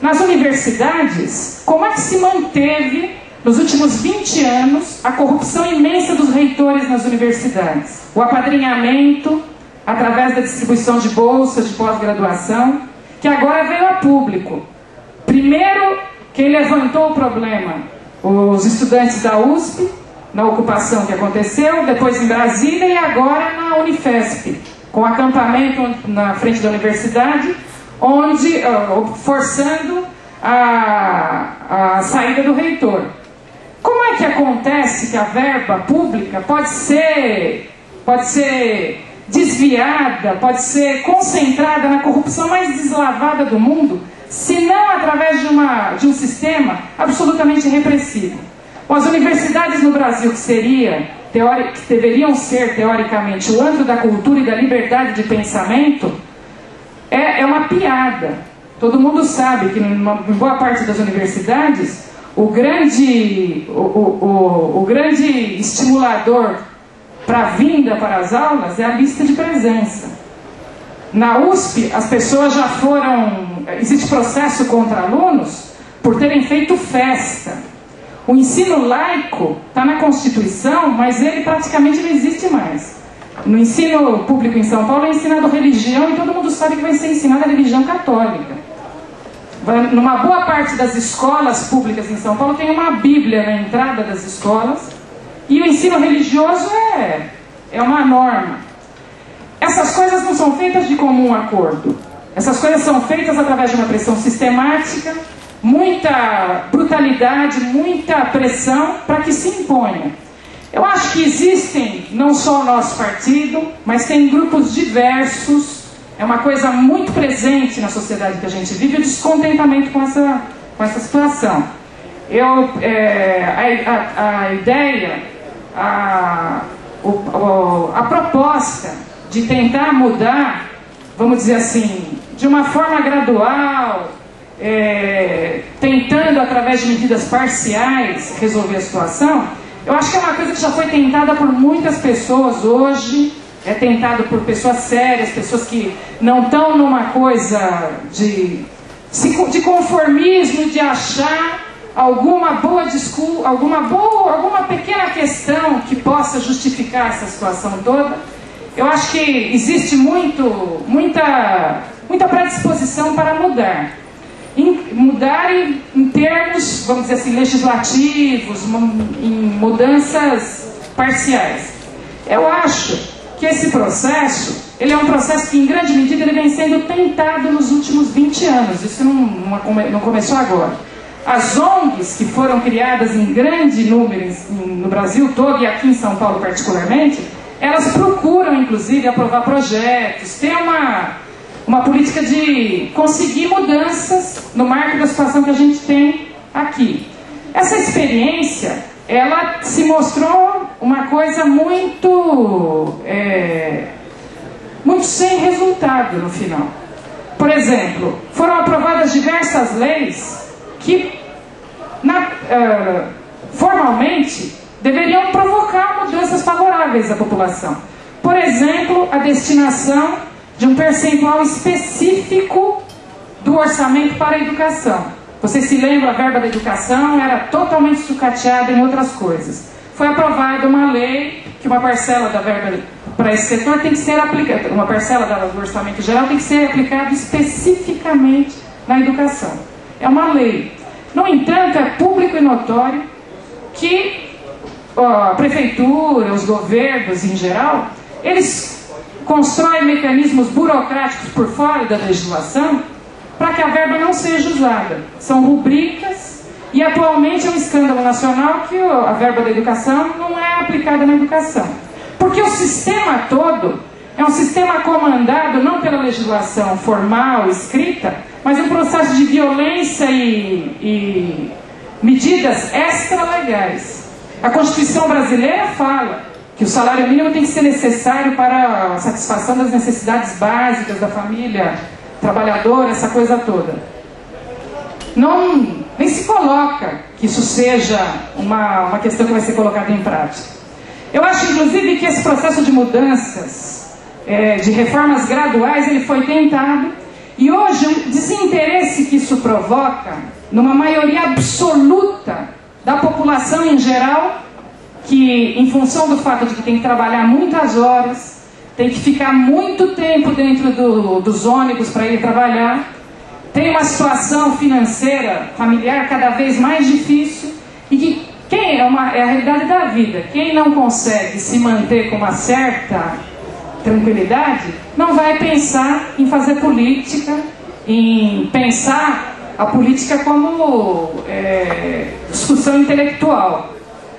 Nas universidades, como é que se manteve, nos últimos 20 anos, a corrupção imensa dos reitores nas universidades? O apadrinhamento, através da distribuição de bolsas de pós-graduação, que agora veio a público. Primeiro, quem levantou o problema? Os estudantes da USP, na ocupação que aconteceu, depois em Brasília e agora na Unifesp, com acampamento na frente da universidade, onde, forçando a saída do reitor. Como é que acontece que a verba pública pode ser desviada, pode ser concentrada na corrupção mais deslavada do mundo, se não através de um sistema absolutamente repressivo? Bom, as universidades no Brasil, que deveriam ser, teoricamente, o antro da cultura e da liberdade de pensamento, é uma piada. Todo mundo sabe que, em boa parte das universidades, o grande estimulador para a vinda para as aulas é a lista de presença. Na USP, as pessoas já foram... Existe processo contra alunos por terem feito festa. O ensino laico está na Constituição, mas ele praticamente não existe mais. No ensino público em São Paulo é ensinado religião e todo mundo sabe que vai ser ensinada a religião católica. Numa boa parte das escolas públicas em São Paulo tem uma Bíblia na entrada das escolas e o ensino religioso é uma norma. Essas coisas não são feitas de comum acordo. Essas coisas são feitas através de uma pressão sistemática, muita brutalidade, muita pressão para que se imponha. Eu acho que existem, não só o nosso partido, mas tem grupos diversos. É uma coisa muito presente na sociedade que a gente vive, o descontentamento com essa situação. A ideia, a proposta de tentar mudar, vamos dizer assim, de uma forma gradual, tentando através de medidas parciais resolver a situação, eu acho que é uma coisa que já foi tentada por muitas pessoas hoje. É tentado por pessoas sérias, pessoas que não estão numa coisa de conformismo, de achar alguma pequena questão que possa justificar essa situação toda. Eu acho que existe muita predisposição para mudar. Mudar em termos, vamos dizer assim, legislativos, em mudanças parciais. Eu acho que esse processo, ele é um processo que em grande medida ele vem sendo tentado nos últimos 20 anos, isso não começou agora. As ONGs que foram criadas em grande número no Brasil todo e aqui em São Paulo particularmente, elas procuram inclusive aprovar projetos, ter uma política de conseguir mudanças no marco da situação que a gente tem aqui. Essa experiência, ela se mostrou uma coisa muito sem resultado no final. Por exemplo, foram aprovadas diversas leis que formalmente deveriam provocar mudanças favoráveis à população. Por exemplo, a destinação de um percentual específico do orçamento para a educação. Vocês se lembram, a verba da educação era totalmente sucateada em outras coisas. Foi aprovada uma lei que uma parcela da verba para esse setor tem que ser aplicada, uma parcela do orçamento geral tem que ser aplicada especificamente na educação. É uma lei. No entanto, é público e notório que a prefeitura, os governos em geral, eles constroem mecanismos burocráticos por fora da legislação para que a verba não seja usada. São rubricas e atualmente é um escândalo nacional que a verba da educação não é aplicada na educação. Porque o sistema todo é um sistema comandado não pela legislação formal, escrita, mas um processo de violência e medidas extralegais. A Constituição brasileira fala que o salário mínimo tem que ser necessário para a satisfação das necessidades básicas da família trabalhadora, essa coisa toda. Nem se coloca que isso seja uma questão que vai ser colocada em prática. Eu acho, inclusive, que esse processo de mudanças, de reformas graduais, ele foi tentado E hoje o desinteresse que isso provoca, numa maioria absoluta da população em geral, que em função do fato de que tem que trabalhar muitas horas, tem que ficar muito tempo dentro dos ônibus para ir trabalhar, tem uma situação financeira, familiar cada vez mais difícil, e que é a realidade da vida. Quem não consegue se manter com uma certa tranquilidade, não vai pensar em fazer política, em pensar a política como discussão intelectual.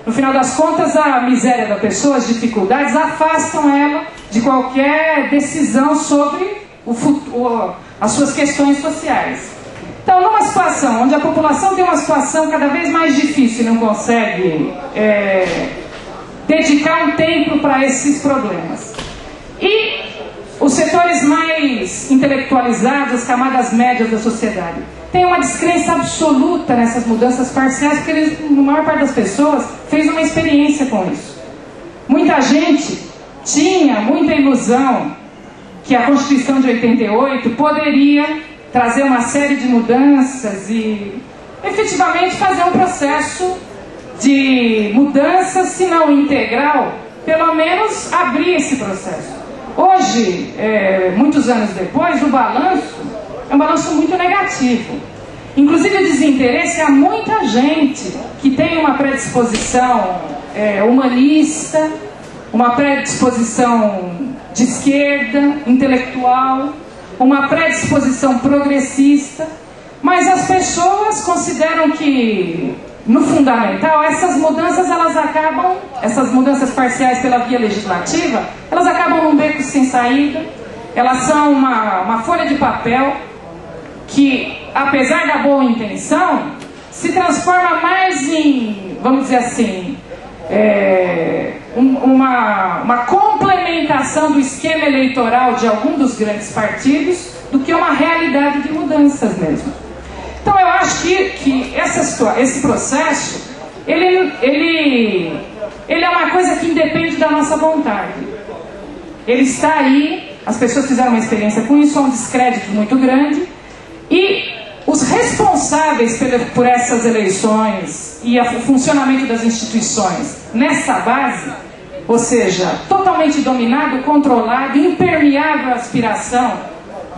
No final das contas, a miséria da pessoa, as dificuldades, afastam ela de qualquer decisão sobre o futuro, as suas questões sociais. Então, numa situação onde a população tem uma situação cada vez mais difícil e não consegue dedicar um tempo para esses problemas, e os setores mais intelectualizados, as camadas médias da sociedade, têm uma descrença absoluta nessas mudanças parciais, porque a maior parte das pessoas fez uma experiência com isso. Muita gente tinha muita ilusão que a Constituição de 88 poderia trazer uma série de mudanças e efetivamente fazer um processo de mudanças, se não integral, pelo menos abrir esse processo. Hoje, muitos anos depois, o balanço é um balanço muito negativo. Inclusive o desinteresse a muita gente que tem uma predisposição humanista, uma predisposição de esquerda, intelectual, uma predisposição progressista, mas as pessoas consideram que, no fundamental, essas mudanças parciais pela via legislativa, elas acabam num beco sem saída, elas são uma folha de papel que, apesar da boa intenção, se transforma mais em, vamos dizer assim, uma complementação do esquema eleitoral de algum dos grandes partidos do que uma realidade de mudanças mesmo. Então eu acho que esse processo ele é uma coisa que independe da nossa vontade. Ele está aí, as pessoas fizeram uma experiência com isso, há um descrédito muito grande, e os responsáveis por essas eleições e o funcionamento das instituições nessa base, ou seja, totalmente dominado, controlado, impermeável à aspiração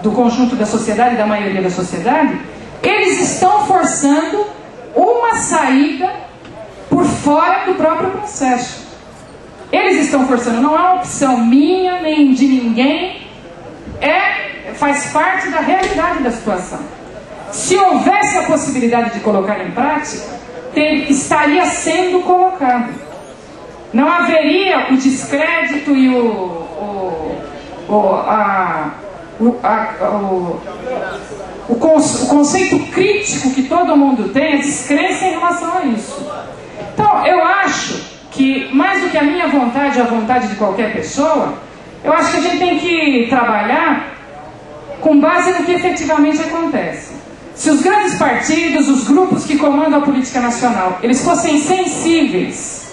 do conjunto da sociedade, da maioria da sociedade, eles estão forçando uma saída por fora do próprio processo. Eles estão forçando, não é uma opção minha nem de ninguém, faz parte da realidade da situação. Se houvesse a possibilidade de colocar em prática, estaria sendo colocado. Não haveria o descrédito e o conceito crítico que todo mundo tem, a descrença em relação a isso. Então, eu acho que, mais do que a minha vontade, a vontade de qualquer pessoa, eu acho que a gente tem que trabalhar com base no que efetivamente acontece. Se os grandes partidos, os grupos que comandam a política nacional, eles fossem sensíveis,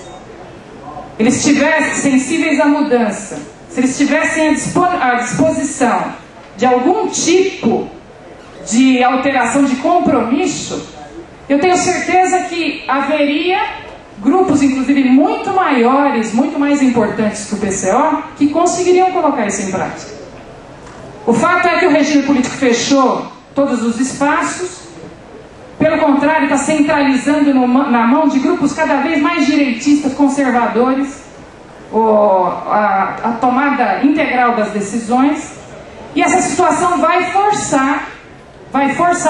eles estivessem sensíveis à mudança, se eles tivessem à disposição de algum tipo de alteração, de compromisso, eu tenho certeza que haveria grupos, inclusive, muito maiores, muito mais importantes que o PCO, que conseguiriam colocar isso em prática. O fato é que o regime político fechou todos os espaços, pelo contrário, está centralizando na mão de grupos cada vez mais direitistas, conservadores, a tomada integral das decisões, e essa situação vai forçar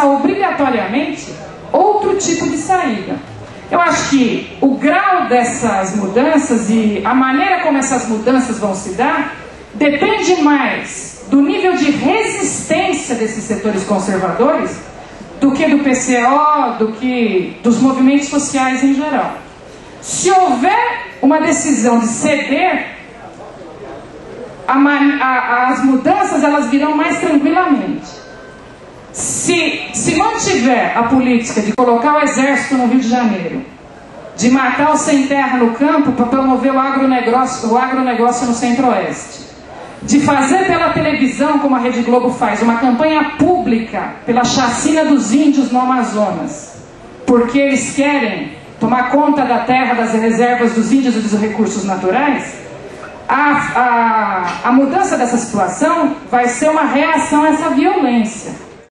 obrigatoriamente outro tipo de saída. Eu acho que o grau dessas mudanças e a maneira como essas mudanças vão se dar depende mais do nível de resistência desses setores conservadores do que do PCO, do que dos movimentos sociais em geral. Se houver uma decisão de ceder, as mudanças elas virão mais tranquilamente. Se mantiver a política de colocar o exército no Rio de Janeiro, de matar o sem terra no campo para promover o agronegócio no Centro-Oeste, de fazer pela televisão, como a Rede Globo faz, uma campanha pública pela chacina dos índios no Amazonas, porque eles querem tomar conta da terra, das reservas dos índios e dos recursos naturais, a mudança dessa situação vai ser uma reação a essa violência.